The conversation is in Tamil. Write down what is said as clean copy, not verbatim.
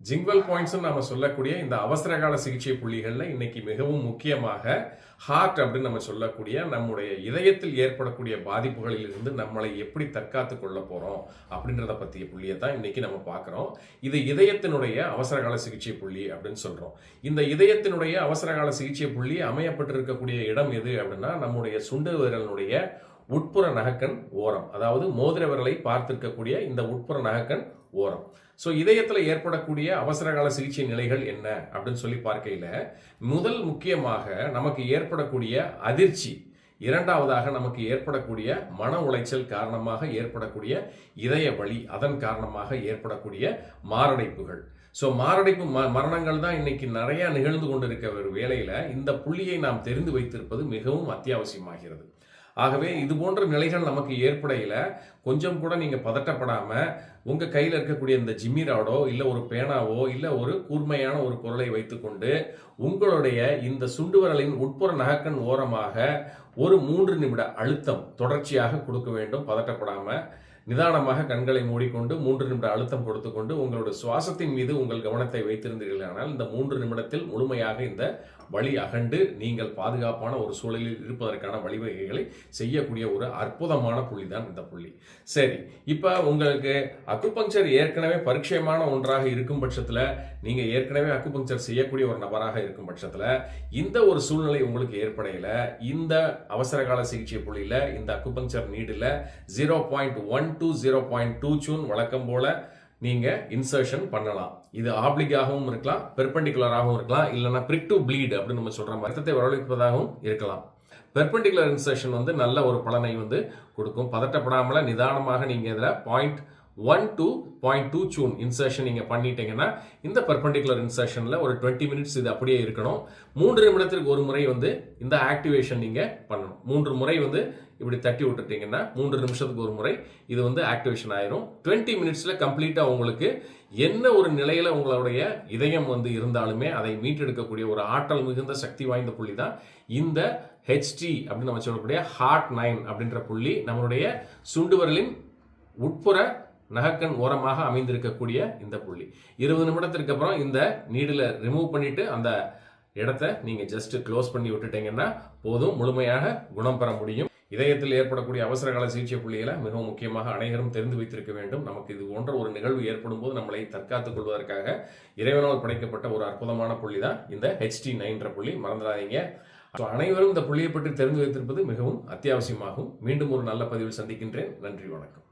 ஜிங்குவல் பாயிண்ட்ஸ் நம்ம சொல்லக்கூடிய இந்த அவசரகால சிகிச்சை புள்ளிகள்ல இன்னைக்கு மிகவும் முக்கியமாக ஹார்ட் அப்படின்னு நம்ம சொல்லக்கூடிய நம்முடைய இதயத்தில் ஏற்படக்கூடிய பாதிப்புகளில் இருந்து நம்மளை எப்படி தற்காத்து கொள்ள போறோம் அப்படின்றத பத்திய புள்ளியை தான் இன்னைக்கு நம்ம பார்க்கிறோம். இது இதயத்தினுடைய அவசரகால சிகிச்சை புள்ளி அப்படின்னு சொல்றோம். இந்த இதயத்தினுடைய அவசரகால சிகிச்சை புள்ளி அமையப்பட்டிருக்கக்கூடிய இடம் எது அப்படின்னா நம்முடைய சுண்டு விரலினுடைய உட்புற நகக்கண் ஓரம், அதாவது மோதிர விரலை பார்த்திருக்கக்கூடிய இந்த உட்புற நகக்கண் ஓரம். ஸோ இதயத்தில் ஏற்படக்கூடிய அவசரகால சிகிச்சை நிலைகள் என்ன அப்படின்னு சொல்லி பார்க்கையில் முதல் முக்கியமாக நமக்கு ஏற்படக்கூடிய அதிர்ச்சி, இரண்டாவதாக நமக்கு ஏற்படக்கூடிய மன உளைச்சல் காரணமாக ஏற்படக்கூடிய இதய வலி, அதன் காரணமாக ஏற்படக்கூடிய மாரடைப்புகள். ஸோ மாரடைப்பு மரணங்கள் தான் இன்னைக்கு நிறைய நிகழ்ந்து கொண்டிருக்க ஒரு வேளையில இந்த புள்ளியை நாம் தெரிந்து வைத்திருப்பது மிகவும் அத்தியாவசியமாகிறது. ஆகவே இது போன்ற நிலைகள் நமக்கு ஏற்படையில கொஞ்சம் கூட நீங்க பதட்டப்படாம உங்க கையில் இருக்கக்கூடிய இந்த ஜிம்மி ராடோ இல்ல ஒரு பேனாவோ இல்ல ஒரு கூர்மையான ஒரு பொருளை வைத்துக்கொண்டு உங்களுடைய இந்த சுண்டு விரலின் உட்புற நகக்கண் ஓரமாக ஒரு 3 நிமிட அழுத்தம் தொடர்ச்சியாக கொடுக்க வேண்டும். பதட்டப்படாம நிதானமாக கண்களை மூடிக்கொண்டு 3 நிமிட அழுத்தம் கொடுத்துக்கொண்டு உங்களுடைய சுவாசத்தின் மீது உங்கள் கவனத்தை வைத்திருந்தீர்களானால் இந்த 3 நிமிடத்தில் முழுமையாக இந்த வலி அகண்டு நீங்கள் பாதுகாப்பான ஒரு சூழலில் இருப்பதற்கான வழிவகைகளை செய்யக்கூடிய ஒரு அற்புதமான புள்ளி தான் இந்த புள்ளி. சரி, இப்ப உங்களுக்கு அக்குபங்சர் ஏற்கனவே பரிச்சயமான ஒன்றாக இருக்கும் பட்சத்துல, நீங்க ஏற்கனவே அக்குபங்சர் செய்யக்கூடிய ஒரு நபராக இருக்கும் பட்சத்துல இந்த ஒரு சூழ்நிலை உங்களுக்கு ஏற்படையில இந்த அவசரகால சிகிச்சை புள்ளியில இந்த அக்குபங்சர் நீடில் 0.1 to 0.2 சூன் வழக்கம் போல நீங்க இன்சர்ஷன் பண்ணலாம். இது ஆப்ளிகாகவும் இருக்கலாம், பெர்பெண்டிகுலராகவும் இருக்கலாம், இல்லைன்னா பிரிக் டு ப்ளீட் அப்படின்னு நம்ம சொல்ற மாதிரி ரத்தத்தை வரவழைப்பதாகவும் இருக்கலாம். பெர்பெண்டிகுலர் இன்சர்ஷன் நல்ல ஒரு பலனை கொடுக்கும். பதட்டப்படாமல நிதானமாக நீங்க இதுல 0.1 to 0.2 சூன் இன்சர்ஷன் நீங்க பண்ணிட்டீங்கன்னா இந்த பெர்பெண்டிகுலர் இன்சர்ஷன்ல ஒரு 20 மினிட்ஸ் இது அப்படியே இருக்கணும். 3 நிமிடத்திற்கு ஒரு முறை இந்த ஆக்டிவேஷன் நீங்க பண்ணணும். 3 முறை இப்படி தட்டி விட்டுட்டீங்கன்னா 3 நிமிஷத்துக்கு ஒரு முறை இது ஆக்டிவேஷன் ஆயிரும். 20 மினிட்ஸ்ல கம்ப்ளீட்டா உங்களுக்கு என்ன ஒரு நிலையில உங்களுடைய இதயம் இருந்தாலுமே அதை மீட்டெடுக்கக்கூடிய ஒரு ஆற்றல் மிகுந்த சக்தி வாய்ந்த புள்ளி தான் இந்த HT அப்படின்னு நம்ம சொல்லக்கூடிய ஹார்ட் 9 அப்படின்ற புள்ளி. நம்மளுடைய சுண்டு விரலின் உட்புற நகக்கண் ஓரமாக அமைந்திருக்கக்கூடிய இந்த புள்ளி. 20 நிமிடத்திற்கு அப்புறம் இந்த நீடில ரிமூவ் பண்ணிட்டு அந்த இடத்தை நீங்க ஜஸ்ட் க்ளோஸ் பண்ணி விட்டுட்டீங்கன்னா போதும், முழுமையாக குணம் பெற முடியும். இதயத்தில் ஏற்படக்கூடிய அவசரகால சிகிச்சை புள்ளிகளை மிகவும் முக்கியமாக அனைவரும் தெரிந்து வைத்திருக்க வேண்டும். நமக்கு இது போன்ற ஒரு நிகழ்வு ஏற்படும் போது நம்மளை தற்காத்துக் கொள்வதற்காக இறைவனால் படைக்கப்பட்ட ஒரு அற்புதமான புள்ளி தான் இந்த HT9 புள்ளி. மறந்துடாதீங்க. அனைவரும் இந்த புள்ளியை பற்றி தெரிந்து வைத்திருப்பது மிகவும் அத்தியாவசியமாகும். மீண்டும் ஒரு நல்ல பதிவில் சந்திக்கின்றேன். நன்றி, வணக்கம்.